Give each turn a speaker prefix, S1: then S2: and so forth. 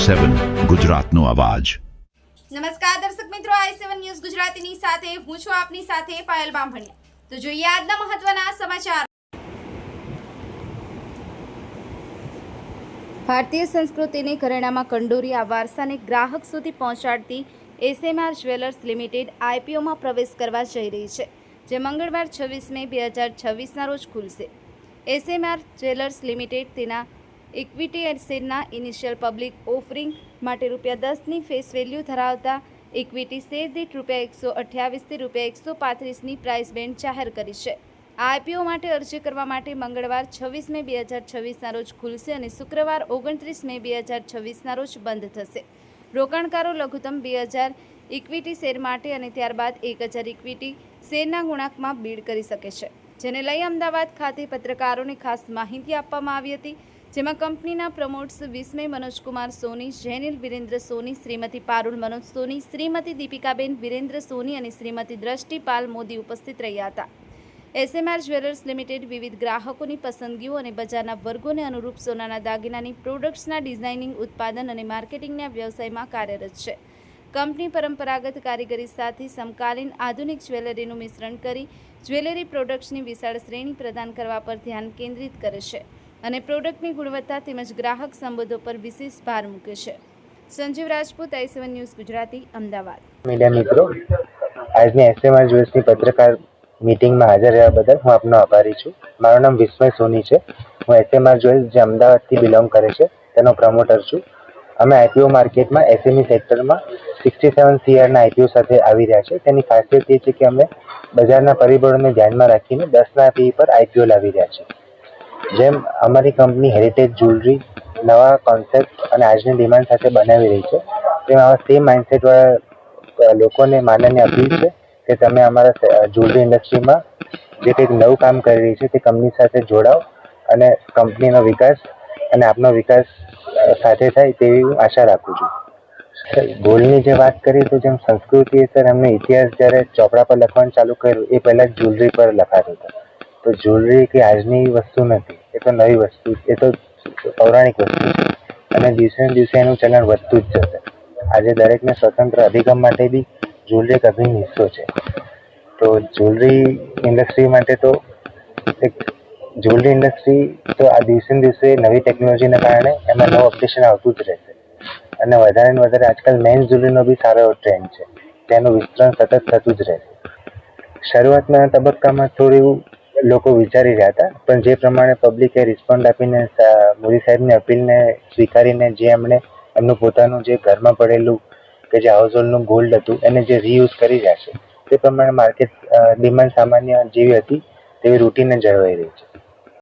S1: i7 ગુજરાતનો અવાજ।
S2: નમસ્કાર દર્શક મિત્રો, i7 ન્યૂઝ ગુજરાતીની સાથે હું છું આપની સાથે પાયલ બામભણિયા। તો જોઈએ આજના મહત્વના સમાચાર। ભારતીય સંસ્કૃતિની ઘરેણામાં કંડોરી આ વારસાને ગ્રાહક સુધી પહોંચાડતી એસએમઆર જ્વેલર્સ લિમિટેડ આઈપીઓમાં પ્રવેશ કરવા જઈ રહી છે, જે મંગળવાર 26 મે 2026ના રોજ ખુલશે। એસએમઆર જ્વેલર્સ લિમિટેડ તેના ઇક્વિટી શેરના ઇનિશિયલ પબ્લિક ઓફરિંગ માટે ₹10ની ફેસ વેલ્યુ ધરાવતા ઇક્વિટી શેર દીઠ ₹128 થી ₹135ની પ્રાઇસ બેન્ડ જાહેર કરી છે। આ આઈપીઓ માટે અરજી કરવા માટે મંગળવાર 26 મે 2026ના રોજ ખુલશે અને શુક્રવાર 29 મે 2026ના રોજ બંધ થશે। રોકાણકારો લઘુત્તમ 2000 ઇક્વિટી શેર માટે અને ત્યારબાદ 1000 ઇક્વિટી શેરના ગુણાંકમાં બીડ કરી શકે છે, જેને લઈ અમદાવાદ ખાતે પત્રકારોને ખાસ માહિતી આપવામાં આવી હતી, જેમાં કંપનીના પ્રમોટર્સ વિસ્મય મનોજકુમાર સોની, જૈનિલ વિરેન્દ્ર સોની, શ્રીમતી પારુલ મનોજ સોની, શ્રીમતી દીપિકાબેન વિરેન્દ્ર સોની અને શ્રીમતી દ્રષ્ટિ પાલ મોદી ઉપસ્થિત રહ્યા હતા। એસએમઆર જ્વેલર્સ લિમિટેડ વિવિધ ગ્રાહકોની પસંદગીઓ અને બજારના વર્ગોને અનુરૂપ સોનાના દાગીનાની પ્રોડક્ટ્સના ડિઝાઇનિંગ, ઉત્પાદન અને માર્કેટિંગના વ્યવસાયમાં કાર્યરત છે। કંપની પરંપરાગત કારીગરી સાથે સમકાલીન આધુનિક જ્વેલરીનું મિશ્રણ કરી જ્વેલરી પ્રોડક્ટ્સની વિશાળ શ્રેણી પ્રદાન કરવા પર ધ્યાન કેન્દ્રિત કરે છે અને પ્રોડક્ટની ગુણવત્તા તેમજ ગ્રાહક સંબંધો પર વિશેષ ભાર મૂકે છે। Sanjeev Rajput, i7 news Gujarati, Ahmedabad.
S3: Media મિત્રો, આજની એસએમઆર જ્વેલર્સની પત્રકાર મીટિંગમાં હાજર રહ્યા બદલ હું આપનો આભારી છું। મારું નામ વિસ્મય સોની છે। હું એસએમઆર જ્વેલર્સ, જે અમદાવાદથી બિલોંગ કરે છે, તેનો પ્રમોટર છું। અમે આઈપીઓ માર્કેટમાં એસએમઈ સેક્ટરમાં 67 CRના આઈપીઓ સાથે આવી રહ્યા છે। તેની ખાસિયત એ છે કે અમે બજારના પરિબળોને ધ્યાનમાં રાખીને 10ના PE પર આઈપીઓ લાવી રહ્યા છીએ। જેમ અમારી કંપની હેરિટેજ જ્વેલરી નવા કોન્સેપ્ટ અને આજની ડિમાન્ડ સાથે બનાવી રહી છે, તેમ આવા સેમ માઇન્ડસેટવાળા લોકોને માનનીય અપીલ છે કે તમે અમારા જ્વેલરી ઇન્ડસ્ટ્રીમાં જે કંઈક નવું કામ કરી રહી છે તે કંપની સાથે જોડાઓ અને કંપનીનો વિકાસ અને આપનો વિકાસ સાથે થાય તેવી હું આશા રાખું છું। ગોલ્ડની જે વાત કરીએ તો જેમ સંસ્કૃતિ એ સર એમનો ઇતિહાસ જ્યારે ચોપડા પર લખવાનું ચાલુ કર્યું એ પહેલાં જ્વેલરી પર લખાતો હતો। તો જ્વેલરી કે આજની વસ્તુ નથી, એ તો નવી વસ્તુ, એ તો પૌરાણિક વસ્તુ છે અને દિવસે ને દિવસે એનું ચલણ વધતું જ જશે। આજે દરેકને સ્વતંત્ર અધિગમ માટે બી જ્વેલરી એક અભિન્ન હિસ્સો છે। તો જ્વેલરી ઇન્ડસ્ટ્રી માટે તો જ્વેલરી ઇન્ડસ્ટ્રી તો આ દિવસે ને દિવસે નવી ટેકનોલોજીના કારણે એમાં નવું અપડેશન આવતું જ રહેશે અને વધારે ને વધારે આજકાલ મેન્સ જ્વેલરીનો બી સારો એવો ટ્રેન્ડ છે, તેનું વિસ્તરણ સતત થતું જ રહેશે। શરૂઆતના તબક્કામાં થોડું લોકો વિચારી રહ્યા હતા, પણ જે પ્રમાણે પબ્લિકે રિસ્પોન્ડ આપીને મોદી સાહેબની અપીલને સ્વીકારીને જે એમણે એમનું પોતાનું જે ઘરમાં પડેલું કે જે હાઉસહોલ્ડનું ગોલ્ડ હતું એને જે રીયુઝ કરી રહ્યા છે, તે પ્રમાણે માર્કેટ ડિમાન્ડ સામાન્ય જેવી હતી તેવી રૂટીને જળવાઈ રહી છે।